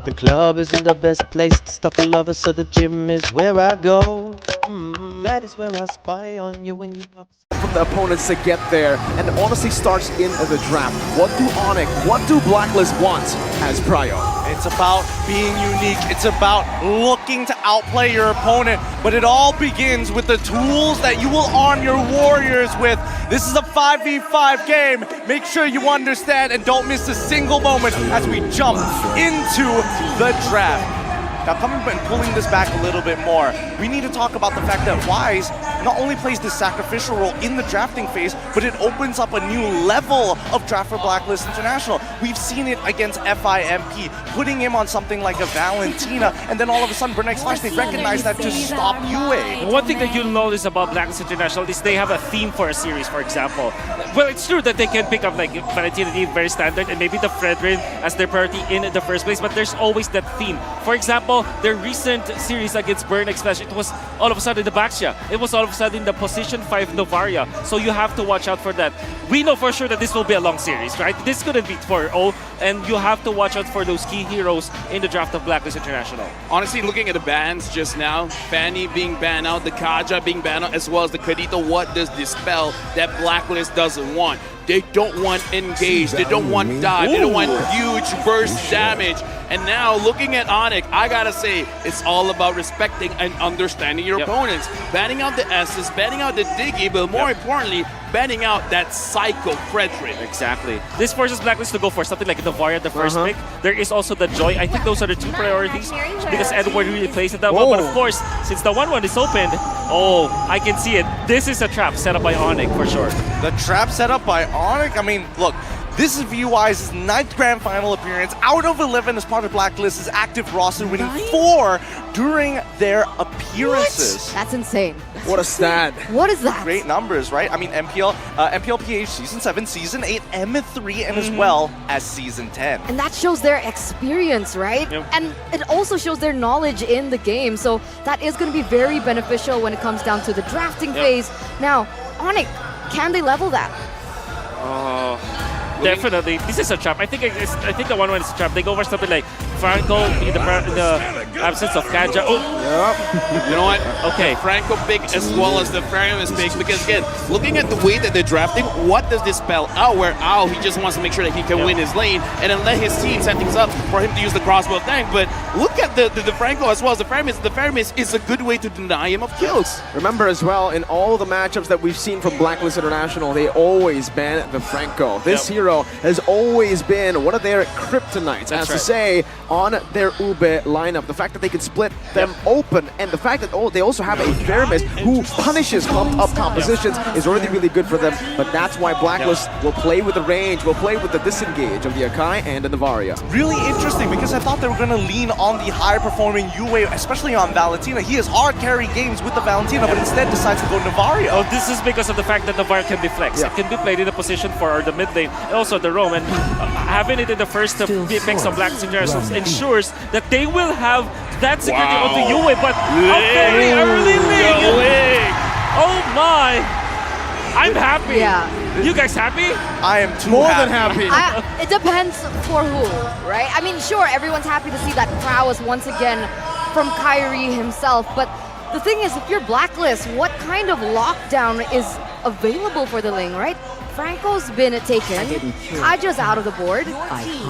The club isn't the best place to stop a lover, so the gym is where I go. That is where I spy on you when you walk. From the opponents to get there, and it honestly starts in the draft. What do Onyx, what do Blacklist want as Prio? It's about being unique. It's about looking to outplay your opponent. But it all begins with the tools that you will arm your warriors with. This is a 5v5 game. Make sure you understand and don't miss a single moment as we jump into the draft. Now, coming and pulling this back a little bit more, we need to talk about the fact that Wise not only plays this sacrificial role in the drafting phase, but it opens up a new level of draft for Blacklist International. We've seen it against FIMP, putting him on something like a Valentina, and then all of a sudden, Burnex Flash, they recognize that to stop UA. One thing that you'll notice about Blacklist International is they have a theme for a series, for example. Well, it's true that they can pick up like Valentina, very standard, and maybe the Fredrin as their priority in the first place, but there's always that theme. For example, their recent series against Burnex Flash, it was all of a sudden the Baxia. It was all of a sudden the position 5 Novaria. So you have to watch out for that. We know for sure that this will be a long series, right? This couldn't be 4-0, and you have to watch out for those key heroes in the draft of Blacklist International. Honestly, looking at the bans just now, Fanny being banned out, the Kaja being banned out, as well as the Kadito, what does this spell that Blacklist doesn't want? They don't want engage, they don't want dive, they don't want huge burst damage. And now, looking at Onyx, I gotta say, it's all about respecting and understanding your opponents. Banning out the S's, banning out the Diggy, but more importantly, banning out that Psycho Fredrin. Exactly. This forces Blacklist to go for something like Novaria, the first pick. There is also the Joy. I think those are the two priorities because Edward really plays it that well. But of course, since the 1-1 is opened, I can see it. This is a trap set up by Onyx for sure. The trap set up by Onyx? I mean, look, this is VUI's 9th Grand Final appearance out of 11 as part of Blacklist's active roster, winning 4 during their appearances. What? That's insane. What a stat. What is that? Great numbers, right? I mean, MPLPH Season 7, Season 8, M3, and as well as Season 10. And that shows their experience, right? Yep. And it also shows their knowledge in the game. So that is going to be very beneficial when it comes down to the drafting phase. Now, Onyx, can they level that? Definitely, this is a trap. I think the 1-1 is a trap. They go for something like Franco in the absence of Kaja. You know what? Okay. Franco pick as well as the Farimus pick, because again, looking at the way that they're drafting, what does this spell out? Where he just wants to make sure that he can win his lane and then let his team set things up for him to use the crossbow tank. But look at the Franco as well as the Farimus. The Farimus is a good way to deny him of kills. Remember as well, in all the matchups that we've seen from Blacklist International, they always ban the Franco. This hero has always been one of their kryptonites, as to say, on their Ube lineup. The fact that they can split them open, and the fact that they also have a Faramis who punishes pumped up compositions is already really good for them. But that's why Blacklist will play with the range, will play with the disengage of the Akai and the Novaria. Really interesting, because I thought they were going to lean on the higher performing UA, especially on Valentina. He has hard carry games with the Valentina, but instead decides to go Novaria. Oh, this is because of the fact that Novaria can be flexed. It can be played in the position for the mid lane, and also the roam. And having it in the first picks of Blacklist International ensures that they will have that security on the UA, but a very early league. Oh my! I'm happy. Yeah. You guys happy? I am More than happy. It depends for who, right? I mean, sure, everyone's happy to see that prowess once again from Kyrie himself, but the thing is, if you're Blacklist, what kind of lockdown is available for the lane, right? Franco's been taken, Kaja's out of the board.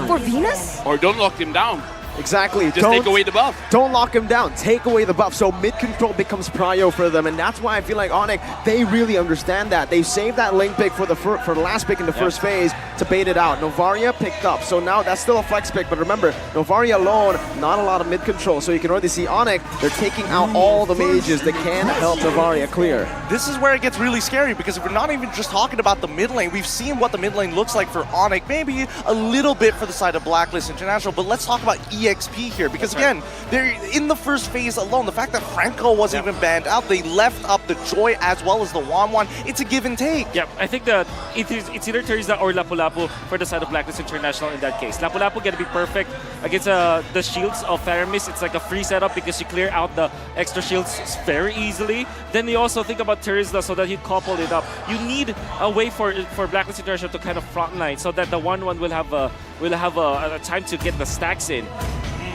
For Venus? Or don't lock him down. Exactly. Just take away the buff. Don't lock him down. Take away the buff. So mid-control becomes prio for them, and that's why I feel like Onyx, they really understand that. They saved that lane pick for the last pick in the first phase to bait it out. Novaria picked up, so now that's still a flex pick, but remember, Novaria alone, not a lot of mid-control, so you can already see Onyx, they're taking out all the mages that can help Novaria clear. This is where it gets really scary, because if we're not even just talking about the mid lane, we've seen what the mid lane looks like for Onyx, maybe a little bit for the side of Blacklist International, but let's talk about EXP here because That's right. again, they're in the first phase alone. The fact that Franco wasn't even banned out, they left up the Joy as well as the Wanwan. It's a give and take. Yeah, I think that it's either Teresa or Lapu-Lapu for the side of Blacklist International in that case. Lapu-Lapu gonna be perfect against the shields of Faramis. It's like a free setup because you clear out the extra shields very easily. Then you also think about Teresa so that you couple it up. You need a way for Blacklist International to kind of frontline so that the 1-1 will have a time to get the stacks in.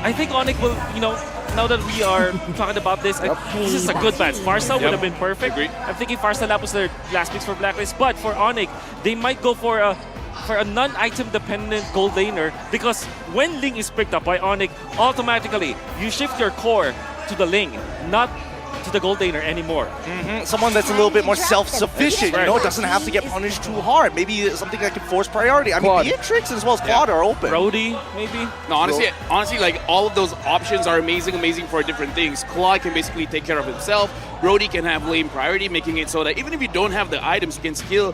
I think Onyx will, now that we are talking about this, this is a good match. Farsa would have been perfect. Agreed. I'm thinking Farsa Lab was their last picks for Blacklist, but for Onyx, they might go for a non-item dependent gold laner because when Ling is picked up by Onyx, automatically you shift your core to the Ling, not to the gold laner anymore. Someone that's a little bit more self-sufficient, doesn't have to get punished too hard. Maybe something that can force priority. I mean, Claude. Beatrix as well as Claude are open. Brody, maybe? No, honestly, like all of those options are amazing for different things. Claude can basically take care of himself. Brody can have lane priority, making it so that even if you don't have the items, you can still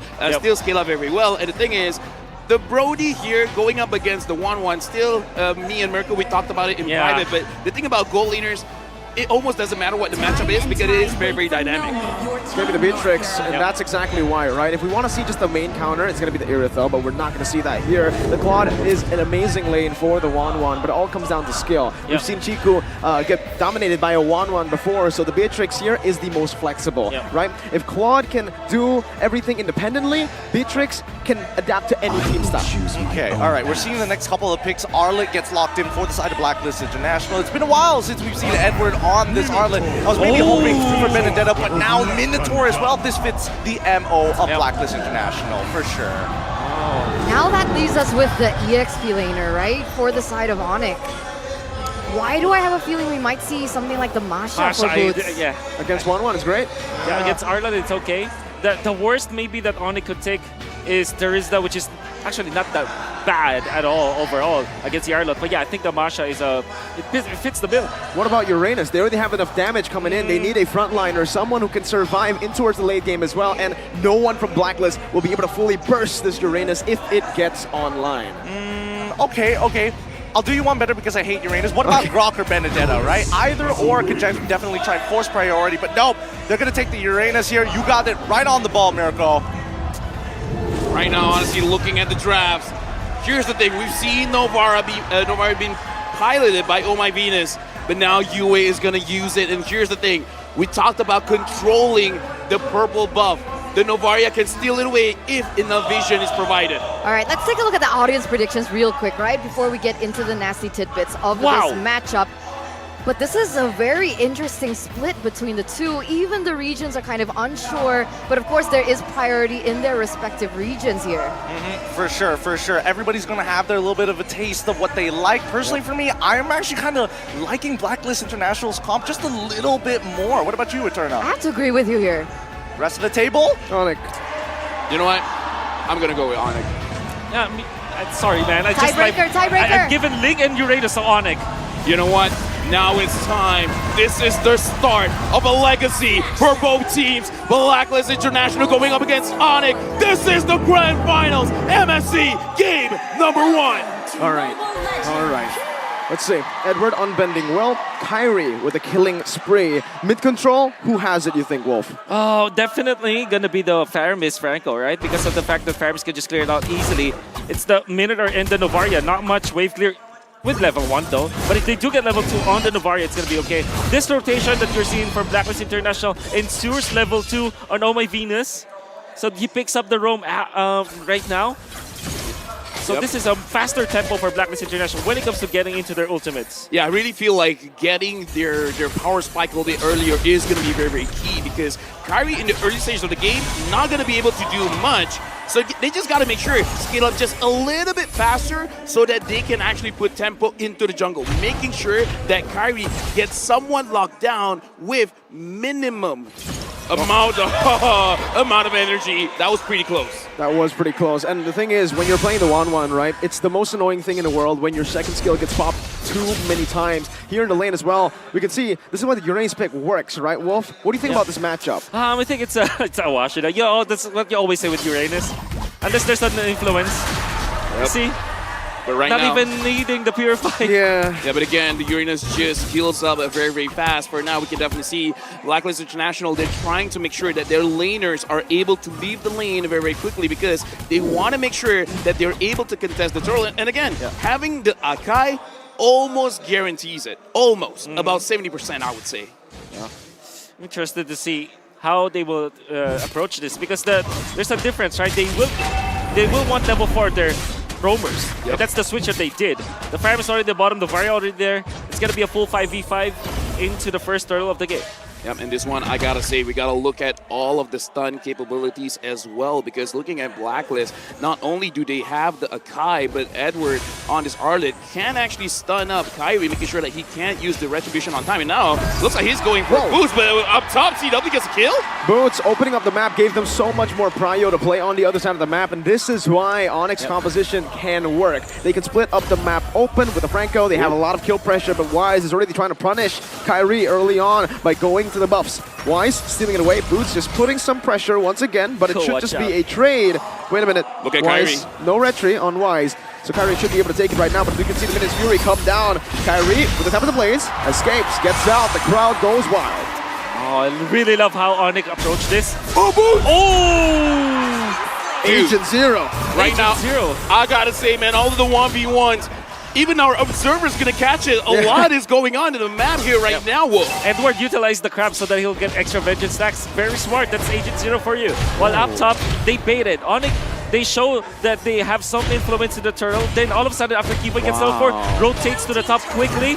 scale up very well. And the thing is, the Brody here going up against the 1-1, still me and Mirko, we talked about it in private, but the thing about gold laners, it almost doesn't matter what the matchup is because it is very dynamic. It's going to be the Beatrix, and that's exactly why, right? If we want to see just the main counter, it's going to be the Irithel, but we're not going to see that here. The Claude is an amazing lane for the 1-1, but it all comes down to skill. We've seen Chiku get dominated by a 1-1 before, so the Beatrix here is the most flexible, right? If Claude can do everything independently, Beatrix can adapt to any team style. Okay, all right. We're seeing the next couple of picks. Arlet gets locked in for the side of Blacklist International. It's been a while since we've seen Edward on this Arlet. I was maybe hoping for Benedetta, but now Minotaur as well. This fits the MO of Blacklist International for sure. Now that leaves us with the EXP laner, right? For the side of Onyx. Why do I have a feeling we might see something like the Masha for Boots? Yeah. Against 1-1 is great. Yeah, against Arlan, it's okay. The worst maybe that Onyx could take is Teresa, which is actually not that bad at all overall against Yarlot. But yeah, I think the Masha is it fits the bill. What about Uranus? They already have enough damage coming in. They need a frontliner, someone who can survive in towards the late game as well, and no one from Blacklist will be able to fully burst this Uranus if it gets online. Okay. I'll do you one better because I hate Uranus. What about Grok or Benedetta, right? Either or could definitely try and force priority, but nope. They're going to take the Uranus here. You got it right on the ball, Mirko. Right now, honestly, looking at the drafts, here's the thing. We've seen Novara being piloted by Oh My Venus, but now UA is going to use it. And here's the thing. We talked about controlling the purple buff. The Novaria can steal it away if enough vision is provided. All right, let's take a look at the audience predictions real quick, right? Before we get into the nasty tidbits of this matchup. But this is a very interesting split between the two. Even the regions are kind of unsure, but of course there is priority in their respective regions here. For sure. Everybody's going to have their little bit of a taste of what they like. Personally, for me, I'm actually kind of liking Blacklist International's comp just a little bit more. What about you, Eterna? I have to agree with you here. Rest of the table? Onyx. You know what? I'm going to go with Onyx. Yeah, sorry, man. Tiebreaker. I've given Ling and Uranus to Onyx. You know what? Now it's time. This is the start of a legacy for both teams. Blacklist International going up against Onyx. This is the grand finals. MSC game number 1. All right. Let's see. Edward unbending well. Kyrie with a killing spree. Mid control, who has it, you think, Wolf? Oh, definitely gonna be the Faramis Franco, right? Because of the fact that Faramis can just clear it out easily. It's the Minotaur and the Novaria. Not much wave clear with level 1 though. But if they do get level 2 on the Novaria, it's gonna be okay. This rotation that you're seeing from Blacklist International ensures level 2 on Oh My Venus. So he picks up the roam right now. So this is a faster tempo for Blacklist International when it comes to getting into their ultimates. Yeah, I really feel like getting their power spike a little bit earlier is going to be very key because Kyrie in the early stage of the game not going to be able to do much. So they just got to make sure scale up just a little bit faster so that they can actually put tempo into the jungle, making sure that Kyrie gets someone locked down with minimum amount of energy. That was pretty close. That was pretty close. And the thing is, when you're playing the 1-1, right, it's the most annoying thing in the world when your second skill gets popped too many times. Here in the lane as well, we can see this is why the Uranus pick works, right, Wolf? What do you think about this matchup? I think it's a wash. That's what you always say with Uranus. Unless there's an influence. See? But right Not now, even needing the Purify. Yeah. yeah, but again, the Uranus just heals up very, very fast. For now, we can definitely see Blacklist International, they're trying to make sure that their laners are able to leave the lane very, very quickly because they want to make sure that they're able to contest the turtle. And again, having the Akai almost guarantees it. Almost. About 70%, I would say. Interested to see how they will approach this because there's a difference, right? They will want level 4 their roamers. And that's the switch that they did. The Pharah is already at the bottom, the Varia already there. It's gonna be a full 5v5 into the first turtle of the game. Yep, and this one, I gotta say, we gotta look at all of the stun capabilities as well, because looking at Blacklist, not only do they have the Akai, but Edward on this Arlet can actually stun up Kyrie, making sure that he can't use the Retribution on time. And now, looks like he's going for a boost, but up top, CW gets a kill? Boots opening up the map gave them so much more prio to play on the other side of the map, and this is why Onyx composition can work. They can split up the map open with the Franco. They have a lot of kill pressure, but Wise is already trying to punish Kyrie early on by going to the buffs. Wise stealing it away. Boots just putting some pressure once again, but it should just be a trade. Wait a minute. Look at Wise, Kyrie. no retry on Wise. So Kyrie should be able to take it right now, but we can see the Minutes Fury come down. Kyrie, with the top of the blades, escapes, gets out, the crowd goes wild. Oh, I really love how Onyx approached this. Oh, Boots! Oh! Agent Zero. Right Agent now, Zero. I gotta say, man, all of the 1v1s, even our observer's gonna catch it. A lot is going on in the map here right now, Wolf. Edward utilized the crab so that he'll get extra vengeance stacks. Very smart. That's Agent Zero for you. While up top, they baited. Onyx, they show that they have some influence in the turtle. Then all of a sudden, after Kiba gets level 4, rotates to the top quickly.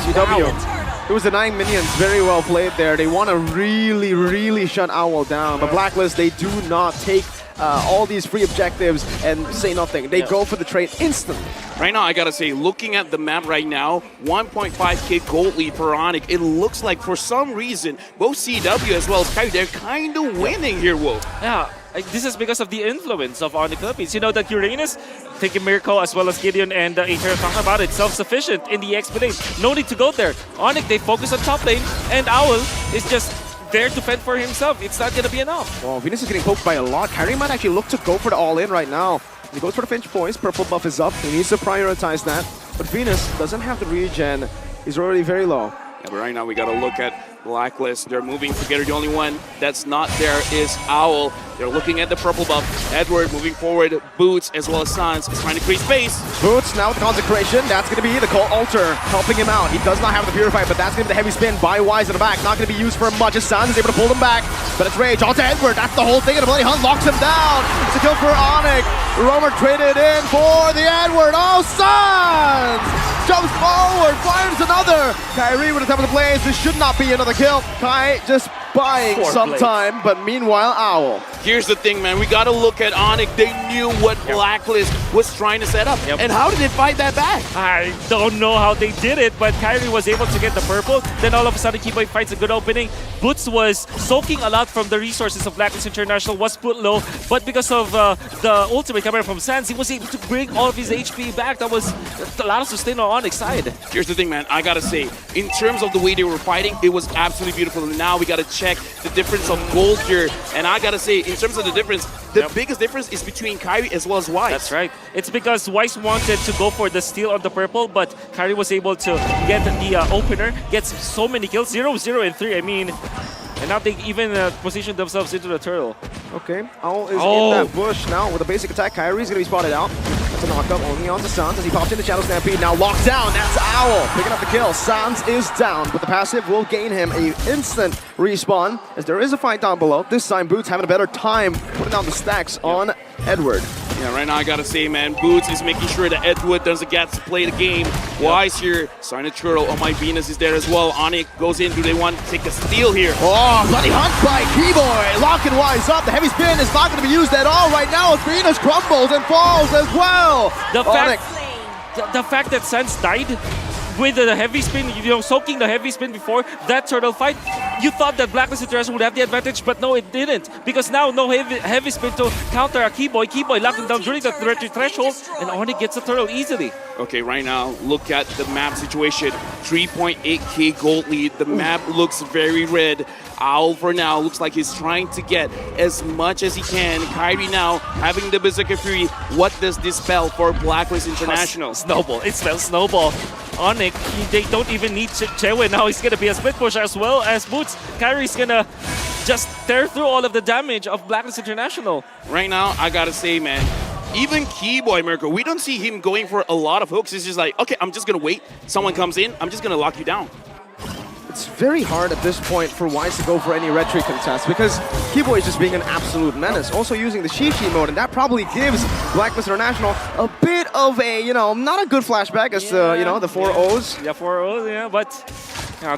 GW. It was denying minions. Very well played there. They want to really, really shut Owl down. But Blacklist, they do not take all these free objectives and say nothing. They go for the trade instantly. Right now, I gotta say, looking at the map right now, 1.5k gold lead for Onyx, it looks like for some reason, both CW as well as Kyrie, they're kind of winning here, Wolf. Yeah, this is because of the influence of Onyx Philippines. You know that Uranus, taking Miracle as well as Gideon and Aether talking about it, self-sufficient in the XP lane. No need to go there. Onyx, they focus on top lane, and Owl is just there to fend for himself. It's not gonna be enough. Well, Venus is getting poked by a lot. Kyrie might actually look to go for the all-in right now. He goes for the Finch points. Purple buff is up. He needs to prioritize that. But Venus doesn't have the regen. He's already very low. Yeah, but right now, we gotta look at Blacklist. They're moving together. The only one that's not there is Owl. They're looking at the purple buff. Edward moving forward. Boots as well as Sans is trying to create space. Boots now with the Consecration. That's going to be the Cold Altar helping him out. He does not have the Purify, but that's going to be the heavy spin by Wise in the back. Not going to be used for much as Sans is able to pull him back. But it's Rage onto Edward. That's the whole thing. And the Bloody Hunt locks him down. It's a kill for Onyx. Roamer traded in for the Edward. Oh, Sans! Jumps forward, fires another. Kyrie with the top of the blades. This should not be another kill. Kai just buying some time, but meanwhile, Owl. Here's the thing, man. We got to look at Onyx. They knew what Blacklist was trying to set up. And how did they fight that back? I don't know how they did it, but Kyrie was able to get the purple. Then all of a sudden, Kiboy fights a good opening. Boots was soaking a lot from the resources of Blacklist International, was put low, but because of the ultimate coming from Sans, he was able to bring all of his HP back. That was a lot of sustain on Onyx side. Here's the thing, man. I got to say, in terms of the way they were fighting, it was absolutely beautiful. And now we got to check the difference of gold here. And I got to say, in terms of the difference, the biggest difference is between Kyrie as well as Wise. That's right. It's because Wise wanted to go for the steal on the purple, but Kyrie was able to get the opener, gets so many kills, 0, 0, and 3. I mean, and now they even position themselves into the turtle. Okay, Owl is in that bush now with a basic attack. Kyrie's going to be spotted out. That's a knockup only on to Sans as he pops into Shadow Stampede. Now locked down. That's Owl picking up the kill. Sans is down, but the passive will gain him a instant respawn as there is a fight down below. This time, Boots having a better time putting down the stacks on Edward. Yeah, right now I gotta say, man, Boots is making sure that Edward doesn't get to play the game. Wise here, starting to turtle. Oh, my Venus is there as well. Onyx goes in. Do they want to take a steal here? Oh, bloody hunt by Kiboy. Locking Wise up. The heavy spin is not going to be used at all right now as Venus crumbles and falls as well. The fact that Sans died with the heavy spin, soaking the heavy spin before that turtle fight, you thought that Blacklist International would have the advantage, but no, it didn't. Because now no heavy spin to counter a Keyboy. Keyboy locked him down during the threshold, and Onyx gets the turtle easily. Okay, right now, look at the map situation. 3.8k gold lead. The map looks very red. Owl for now looks like he's trying to get as much as he can. Kairi now having the Berserker Fury. What does this spell for Blacklist International? Snowball. It spells Snowball. Onyx, they don't even need Chewe now. He's gonna be a split push as well as Boots. Kairi's gonna just tear through all of the damage of Blacklist International. Right now, I gotta say, man, even Keyboy Mirko, we don't see him going for a lot of hooks. It's just like, okay, I'm just gonna wait. Someone comes in, I'm just gonna lock you down. It's very hard at this point for Wise to go for any retry contest because Keyboy is just being an absolute menace. Also using the Shishi mode, and that probably gives Blacklist International a bit of a, not a good flashback as the 4 O's. Yeah, 4 O's, yeah, but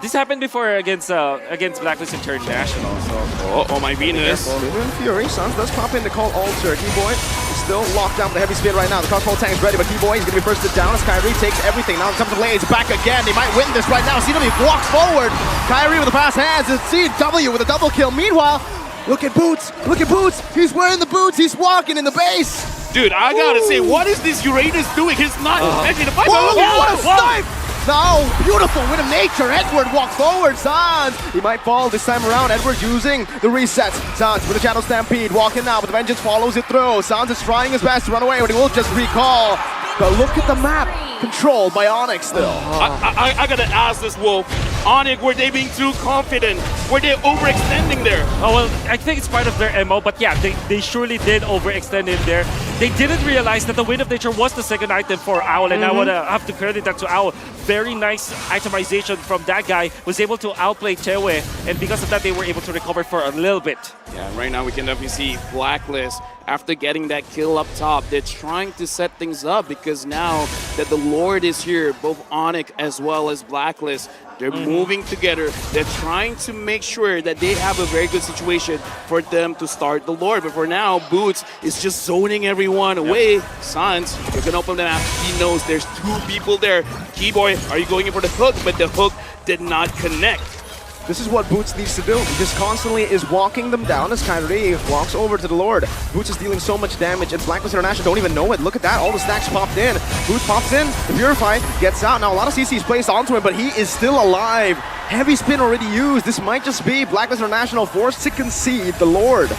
this happened before against Blacklist International, so... Oh my Venus. Vivian Fury, Suns does pop in to call Alter. Keyboy is still locked down with the heavy spin right now. The crossbow tank is ready, but Keyboy is going to be firsted down as Kairi takes everything. Now comes the Blades back again. They might win this right now. CW walks forward. Kairi with the fast hands and CW with a double kill. Meanwhile, look at Boots. Look at Boots. He's wearing the boots. He's walking in the base. Dude, I gotta say, what is this Uranus doing? He's not expecting to fight. Whoa, what a snipe! No, beautiful win of nature. Edward walks forward. Sans, he might fall this time around. Edward using the resets. Sans with the Shadow Stampede, walking now, but the Vengeance follows it through. Sans is trying his best to run away, but he will just recall. But look at the map, controlled by Onyx still. I gotta ask this, Wolf. Onyx, were they being too confident? Were they overextending there? Oh, well, I think it's part of their MO, but yeah, they surely did overextend in there. They didn't realize that the Wind of Nature was the second item for Owl, and I would have to credit that to Owl. Very nice itemization from that guy. Was able to outplay Chewe, and because of that, they were able to recover for a little bit. Yeah, right now we can definitely see Blacklist, after getting that kill up top, they're trying to set things up because now that the Lord is here, both Onyx as well as Blacklist, they're moving together. They're trying to make sure that they have a very good situation for them to start the Lord. But for now, Boots is just zoning everyone away. Sans, you can open the map. He knows there's 2 people there. Keyboy, are you going in for the hook? But the hook did not connect. This is what Boots needs to do. He just constantly is walking them down as Kairi walks over to the Lord. Boots is dealing so much damage, and Blacklist International don't even know it. Look at that, all the stacks popped in. Boots pops in, the Purify gets out. Now a lot of CC is placed onto him, but he is still alive. Heavy spin already used. This might just be Blacklist International forced to concede the Lord.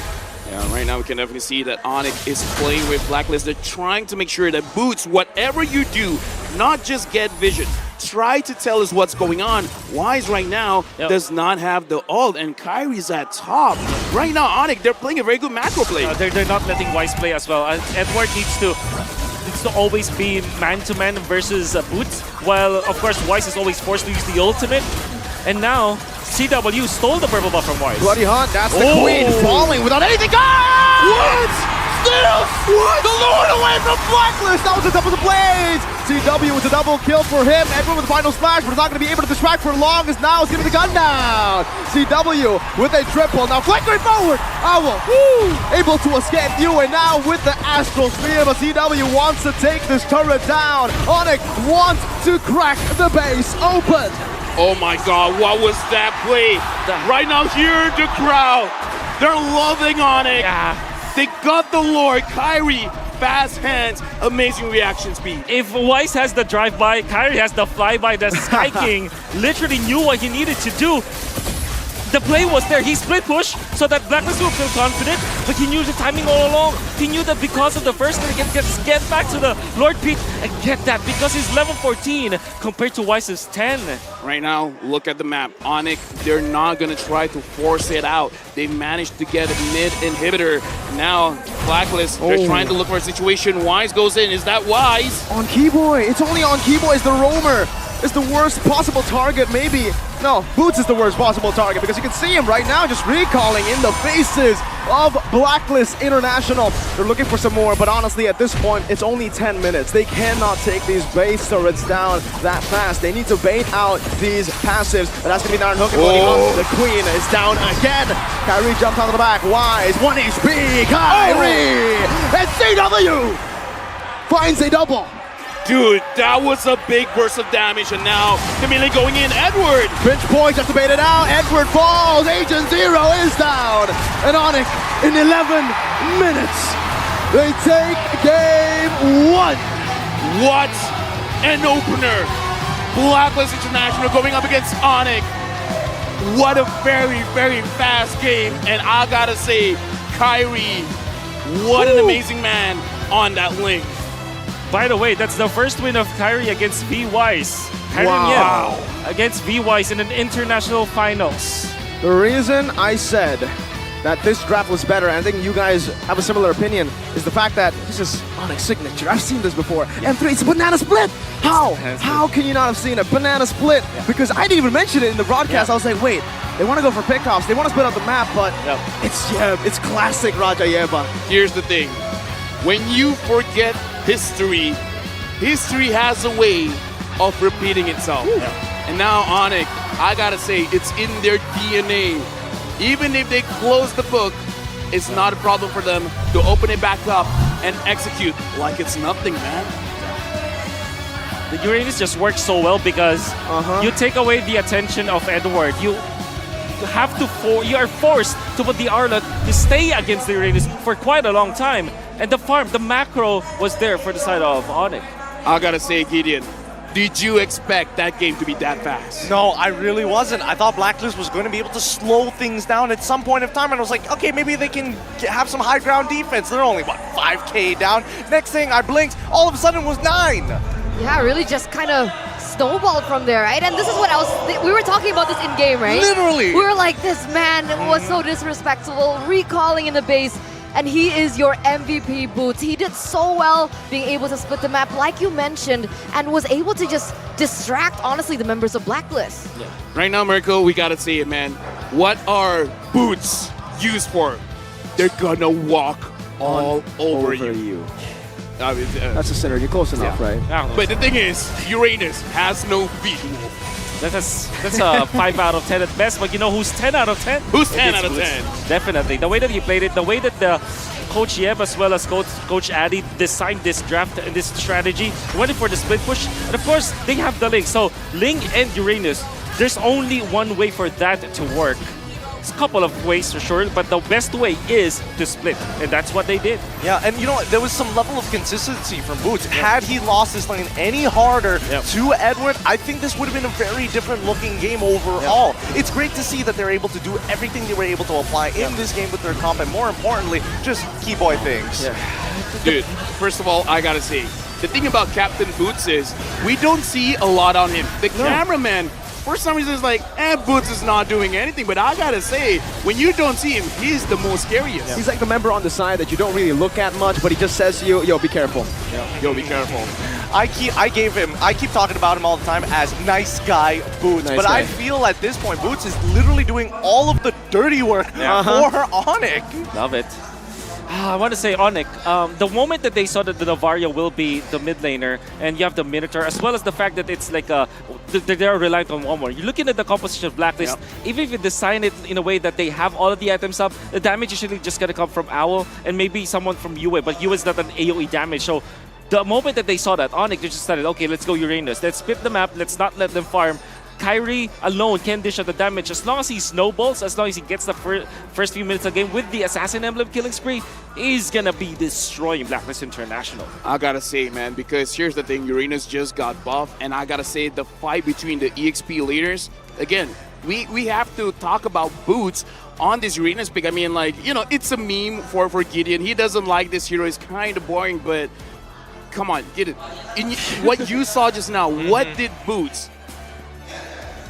Yeah, right now we can definitely see that Onyx is playing with Blacklist. They're trying to make sure that Boots, whatever you do, not just get vision. Try to tell us what's going on. Wise right now does not have the ult, and Kairi's at top. Right now, Onyx, they're playing a very good macro play. They're not letting Wise play as well. Edward needs to always be man-to-man versus Boots, while, of course, Wise is always forced to use the ultimate. And now, CW stole the purple buff from Wise. Bloody Hunt, that's the Queen falling without anything. What? Still, the Lord away from Blacklist. That was the top of the Blades. CW with a double kill for him. Edward with the final splash, but is not going to be able to distract for long as now is getting the gun down. CW with a triple. Now flickering forward. Owl able to escape you, and now with the Astral Sphere, but CW wants to take this turret down. Onyx wants to crack the base open. Oh my god, what was that play? Right now, hear the crowd. They're loving Onyx. Yeah. They got the Lord. Kairi, fast hands, amazing reaction speed. If Wise has the drive-by, Kairi has the fly-by. The Sky King literally knew what he needed to do. The play was there. He split push so that Blacklist will feel confident, but he knew the timing all along. He knew that because of the first thing, he can get back to the Lord Pete and get that because he's level 14 compared to Wise's 10. Right now, look at the map. Onyx, they're not going to try to force it out. They managed to get a mid inhibitor. Now, Blacklist, they're trying to look for a situation. Wise goes in. Is that Wise? On Keyboy. It's only on Keyboy. It's the roamer. It's the worst possible target, maybe. No, Boots is the worst possible target because you can see him right now just recalling in the faces of Blacklist International. They're looking for some more, but honestly, at this point, it's only 10 minutes. They cannot take these base turrets down that fast. They need to bait out these passives, and that's going to be Darren Hook. The Queen is down again. Kairi jumps out of the back. Wise, 1 HP. Kairi! And CW finds a double. Dude, that was a big burst of damage, and now the melee going in. Edward! Pinch points have to bait it out. Edward falls. Agent Zero is down. And Onyx in 11 minutes. They take game 1. What an opener! Blacklist International going up against Onyx. What a very, very fast game. And I gotta say, Kyrie, what an amazing man on that link. By the way, that's the first win of Kyrie against V-Wise. Wow. Against V-Wise in an international finals. The reason I said that this draft was better, and I think you guys have a similar opinion, is the fact that this is Onyx signature. I've seen this before. M3, it's a banana split. How? How can you not have seen a banana split? Because I didn't even mention it in the broadcast. I was like, wait, they want to go for pickoffs. They want to split out the map, but it's classic Raja Yeba. Here's the thing. When you forget history, history has a way of repeating itself. And now Onyx, I gotta say, it's in their DNA. Even if they close the book, it's not a problem for them to open it back up and execute like it's nothing, man. The Uranus just works so well because you take away the attention of Edward. You have to you are forced to put the Arlott to stay against the Uranus for quite a long time. And the farm, the macro was there for the side of Onyx. I gotta say, Gideon, did you expect that game to be that fast? No, I really wasn't. I thought Blacklist was going to be able to slow things down at some point of time, and I was like, okay, maybe they can have some high ground defense. They're only, what, 5K down? Next thing, I blinked, all of a sudden it was 9. Yeah, really just kind of snowballed from there, right? And this is what we were talking about this in game, right? Literally. We were like, this man was so disrespectful, recalling in the base. And he is your MVP, Boots. He did so well being able to split the map, like you mentioned, and was able to just distract, honestly, the members of Blacklist. Right now, Mirko, we gotta say it, man. What are boots used for? They're gonna walk all over you. I mean, That's a center. You're close enough, right? but the thing is, Uranus has no feet. That's a 5 out of 10 at best, but you know who's 10 out of 10? Who's 10 out of Boots. 10? Definitely. The way that he played it, the way that the Coach Yeb as well as Coach Addy designed this draft and this strategy, went for the split push, and of course, they have the Ling. So, Ling and Uranus, there's only one way for that to work. It's a couple of ways for sure, but the best way is to split, and that's what they did. Yeah, and you know what? There was some level of consistency from Boots. Had he lost this lane any harder to Edward, I think this would have been a very different looking game overall. It's great to see that they're able to do everything they were able to apply in this game with their comp, and more importantly, just keyboy things. Dude, first of all, I gotta say, the thing about Captain Boots is we don't see a lot on him. The cameraman, for some reason, is like, Boots is not doing anything. But I gotta say, when you don't see him, he's the most scariest. He's like the member on the side that you don't really look at much, but he just says to you, yo, be careful. Yo, be careful. I keep talking about him all the time as nice guy Boots, Nice but guy. I feel at this point Boots is literally doing all of the dirty work for Onyx. Love it. I want to say Onyx, the moment that they saw that the Navaria will be the mid laner and you have the Minotaur, as well as the fact that it's like they're reliant on one more. You're looking at the composition of Blacklist, even if you design it in a way that they have all of the items up, the damage usually just gonna come from Owl and maybe someone from Yue, but Yue is not an AoE damage. So the moment that they saw that, Onyx, they just started, okay, let's go Uranus. Let's split the map, let's not let them farm. Kyrie alone can dish out the damage as long as he snowballs, as long as he gets the first few minutes of the game with the Assassin Emblem killing spree, he's gonna be destroying Blacklist International. I gotta say, man, because here's the thing, Uranus just got buffed, and I gotta say, the fight between the EXP leaders, again, we have to talk about Boots on this Uranus pick. I mean, like, you know, it's a meme for Gideon. He doesn't like this hero, it's kind of boring, but come on, get it. What you saw just now, what did Boots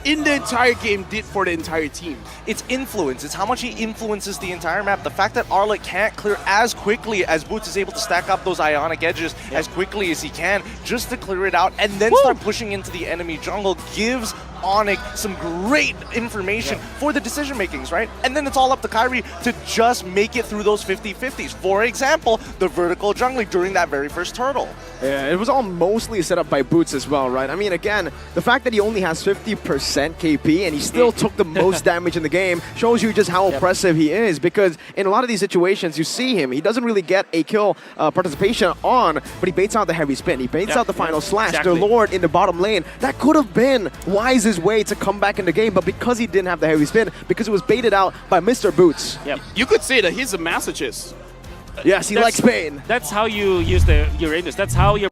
in the entire game did for the entire team? It's influence. It's how much he influences the entire map. The fact that Arlott can't clear as quickly as Boots is able to stack up those ionic edges as quickly as he can just to clear it out and then start pushing into the enemy jungle gives Onyx some great information for the decision makings, right? And then it's all up to Kairi to just make it through those 50-50s. For example, the vertical jungling during that very first turtle. Yeah, it was all mostly set up by Boots as well, right? I mean, again, the fact that he only has 50% KP and he still took the most damage in the game shows you just how oppressive he is, because in a lot of these situations, you see him, he doesn't really get a kill participation on, but he baits out the heavy spin, he baits out the final slash, exactly. the Lord in the bottom lane. That could have been Wise's way to come back in the game, but because he didn't have the heavy spin, because it was baited out by Mr. Boots. Yep. You could say that he's a masochist. Yes, he likes pain. That's how you use the Uranus. That's how you're